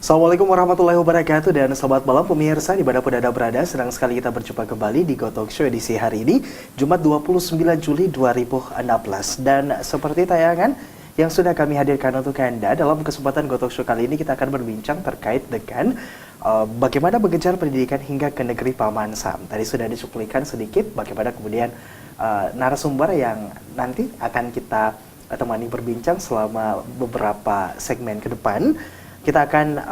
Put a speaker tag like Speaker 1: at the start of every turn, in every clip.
Speaker 1: Assalamualaikum warahmatullahi wabarakatuh dan selamat malam pemirsa dimanapun Anda berada. Senang sekali kita berjumpa kembali di Gotalk Show edisi hari ini, Jumat 29 Juli 2016. Dan seperti tayangan yang sudah kami hadirkan untuk Anda, dalam kesempatan Gotalk Show kali ini kita akan berbincang terkait dengan bagaimana mengejar pendidikan hingga ke negeri Paman Sam. Tadi sudah dicuplikan sedikit bagaimana kemudian narasumber yang nanti akan kita temani berbincang selama beberapa segmen ke depan. Kita akan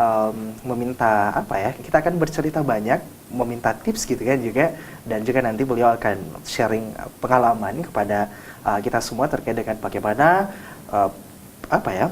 Speaker 1: meminta kita akan bercerita banyak, meminta tips gitu kan juga, dan juga nanti beliau akan sharing pengalaman kepada kita semua terkait dengan bagaimana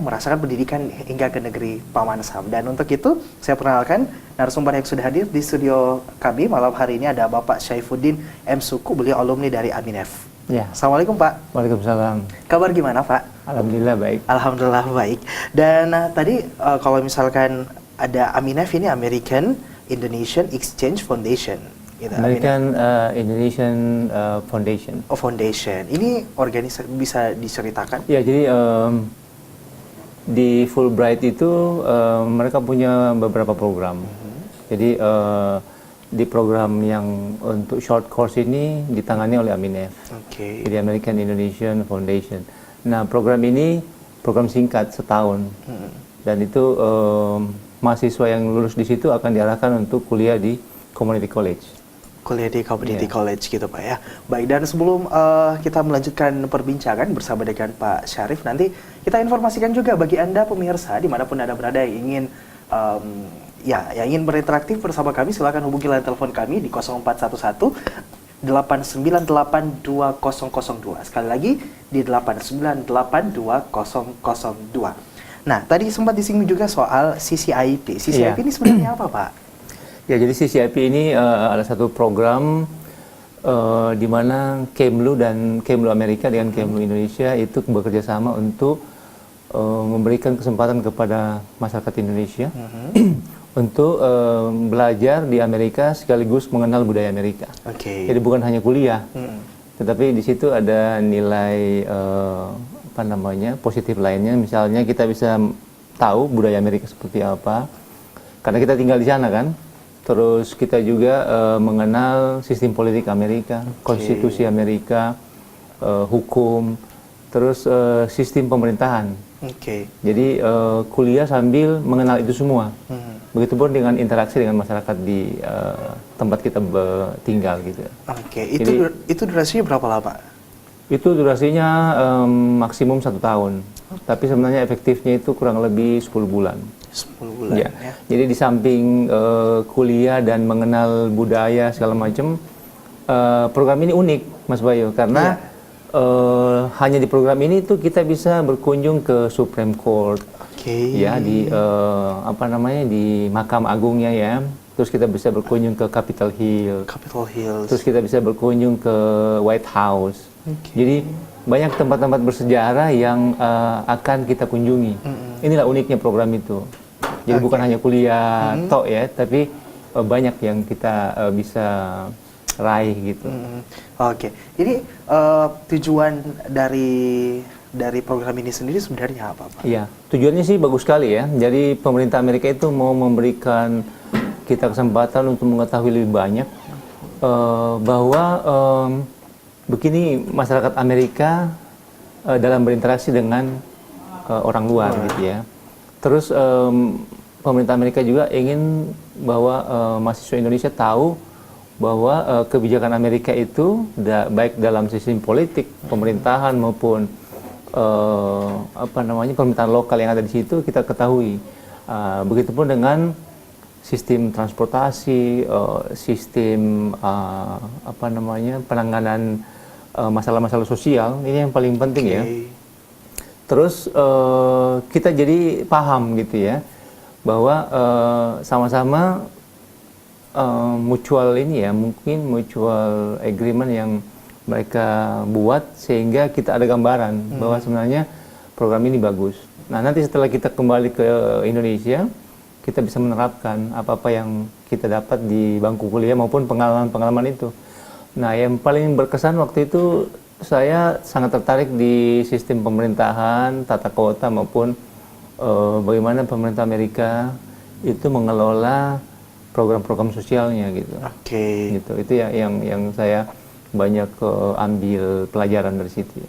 Speaker 1: merasakan pendidikan hingga ke negeri Paman Sam. Dan untuk itu saya perkenalkan narasumber yang sudah hadir di studio kami malam hari ini. Ada Bapak Syaifuddin M. Suku, beliau alumni dari Aminef.
Speaker 2: Ya.
Speaker 1: Assalamualaikum Pak.
Speaker 2: Waalaikumsalam.
Speaker 1: Kabar gimana Pak?
Speaker 2: Alhamdulillah baik.
Speaker 1: Alhamdulillah baik. Dan tadi kalau misalkan ada Aminef ini American Indonesian Exchange Foundation. Gitu,
Speaker 2: American Indonesian Foundation.
Speaker 1: Oh, Foundation. Ini organisasi bisa diceritakan?
Speaker 2: Ya, jadi di Fulbright itu mereka punya beberapa program. Jadi di program yang untuk short course ini ditangani oleh Aminef.
Speaker 1: Oke.
Speaker 2: Jadi American Indonesian Foundation. Nah, program ini program singkat setahun. Dan itu mahasiswa yang lulus di situ akan diarahkan untuk kuliah di community college.
Speaker 1: Kuliah di community college gitu Pak ya. Baik, dan sebelum kita melanjutkan perbincangan bersama dengan Pak Syarif, nanti kita informasikan juga bagi Anda pemirsa dimanapun Anda berada yang ingin yang ingin berinteraksi bersama kami, silakan hubungi line telepon kami di 0411 898 2002. Sekali lagi di 898 2002. Nah, tadi sempat disinggung juga soal CCIP. CCIP ini sebenarnya apa, Pak?
Speaker 2: Ya, jadi CCIP ini ada satu program di mana Kemlu dan Kemlu Amerika dengan Kemlu Indonesia itu bekerja sama untuk memberikan kesempatan kepada masyarakat Indonesia untuk belajar di Amerika sekaligus mengenal budaya Amerika.
Speaker 1: Okay.
Speaker 2: Jadi bukan hanya kuliah, tetapi di situ ada nilai positif lainnya. Misalnya kita bisa tahu budaya Amerika seperti apa, karena kita tinggal di sana kan. Terus kita juga mengenal sistem politik Amerika, konstitusi Amerika, hukum, terus sistem pemerintahan. Jadi kuliah sambil mengenal itu semua. Begitupun dengan interaksi dengan masyarakat di tempat kita tinggal gitu.
Speaker 1: Itu durasinya berapa lama?
Speaker 2: Itu durasinya maksimum 1 tahun. Tapi sebenarnya efektifnya itu kurang lebih 10 bulan.
Speaker 1: 10 bulan ya.
Speaker 2: Jadi di samping kuliah dan mengenal budaya segala macam, program ini unik Mas Bayu, karena hanya di program ini tuh kita bisa berkunjung ke Supreme Court. Ya, di di Mahkamah Agungnya ya. Terus kita bisa berkunjung ke Capitol Hill. Terus kita bisa berkunjung ke White House. Jadi banyak tempat-tempat bersejarah yang akan kita kunjungi. Inilah uniknya program itu. Jadi bukan hanya kuliah tok ya, tapi banyak yang kita bisa raih gitu.
Speaker 1: Jadi tujuan dari program ini sendiri sebenarnya apa, Pak?
Speaker 2: Iya, tujuannya sih bagus sekali ya. Jadi pemerintah Amerika itu mau memberikan kita kesempatan untuk mengetahui lebih banyak bahwa begini masyarakat Amerika dalam berinteraksi dengan orang luar gitu ya. Terus pemerintah Amerika juga ingin bahwa mahasiswa Indonesia tahu bahwa kebijakan Amerika itu baik dalam sistem politik, pemerintahan maupun pemerintahan lokal yang ada di situ kita ketahui. Begitupun dengan sistem transportasi, sistem penanganan masalah-masalah sosial, ini yang paling penting ya. Terus kita jadi paham gitu ya bahwa sama-sama mutual agreement yang mereka buat sehingga kita ada gambaran bahwa sebenarnya program ini bagus. Nah, nanti setelah kita kembali ke Indonesia, kita bisa menerapkan apa-apa yang kita dapat di bangku kuliah maupun pengalaman-pengalaman itu. Nah, yang paling berkesan waktu itu saya sangat tertarik di sistem pemerintahan, tata kota maupun bagaimana pemerintah Amerika itu mengelola program-program sosialnya gitu.
Speaker 1: Oke.
Speaker 2: Gitu. Itu ya yang saya banyak ambil pelajaran dari situ.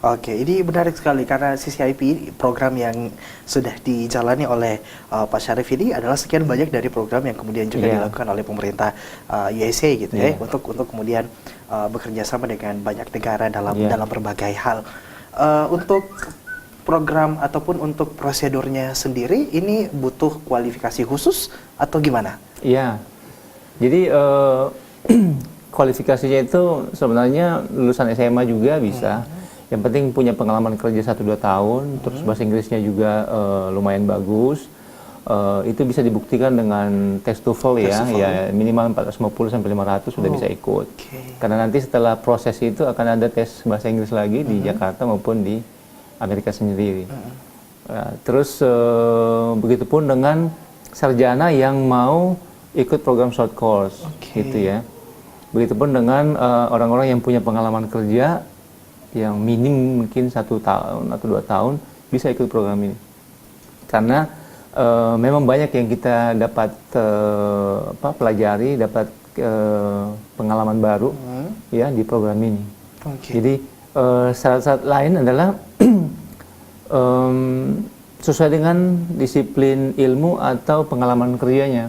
Speaker 1: Oke, ini menarik sekali karena CCIP program yang sudah dijalani oleh Pak Syarif ini adalah sekian banyak dari program yang kemudian juga dilakukan oleh pemerintah USA gitu ya, untuk kemudian bekerja sama dengan banyak negara dalam berbagai hal. Untuk program ataupun untuk prosedurnya sendiri ini butuh kualifikasi khusus atau gimana?
Speaker 2: Iya, jadi kualifikasinya itu sebenarnya lulusan SMA juga bisa. Yang penting punya pengalaman kerja 1-2 tahun, terus bahasa Inggrisnya juga lumayan bagus. Itu bisa dibuktikan dengan tes TOEFL ya minimal 450 sampai 500 sudah bisa ikut. Karena nanti setelah proses itu akan ada tes bahasa Inggris lagi di Jakarta maupun di Amerika sendiri. Terus begitupun dengan sarjana yang mau ikut program short course gitu ya. Begitupun dengan orang-orang yang punya pengalaman kerja yang minim mungkin 1 tahun atau 2 tahun bisa ikut program ini. Karena memang banyak yang kita dapat pelajari, dapat pengalaman baru ya di program ini. Jadi syarat-syarat lain adalah sesuai dengan disiplin ilmu atau pengalaman kerjanya.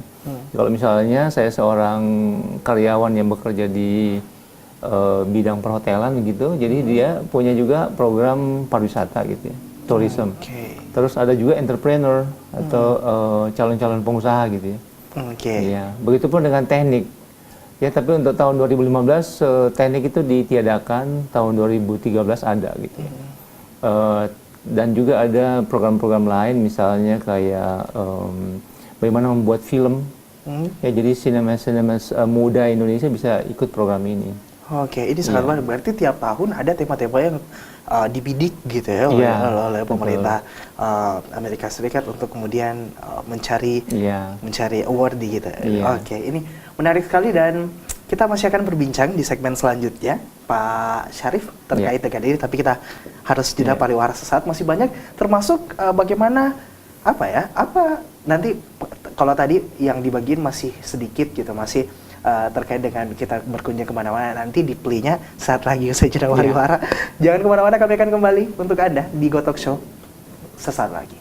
Speaker 2: Kalau misalnya saya seorang karyawan yang bekerja di bidang perhotelan gitu, jadi dia punya juga program pariwisata gitu ya, tourism. Terus ada juga entrepreneur atau calon-calon pengusaha gitu ya. Ya, begitupun dengan teknik. Ya, tapi untuk tahun 2015 teknik itu ditiadakan, tahun 2013 ada gitu ya. Dan juga ada program-program lain misalnya kayak bagaimana membuat film. Ya, jadi sinemas muda Indonesia bisa ikut program ini.
Speaker 1: Oke, ini sangat menarik. Berarti tiap tahun ada tema-tema yang dibidik gitu ya oleh pemerintah Amerika Serikat untuk kemudian mencari award gitu. Oke, ini menarik sekali dan kita masih akan berbincang di segmen selanjutnya, Pak Syarif, terkait dengan ini. Tapi kita harus jeda pariwara sesaat. Masih banyak, termasuk bagaimana apa nanti kalau tadi yang dibagiin masih sedikit gitu, masih terkait dengan kita berkunjung kemana-mana, nanti di play-nya saat lagi usai jeda pariwara. Jangan kemana-mana, kami akan kembali untuk Anda di Gotok Show sesaat lagi.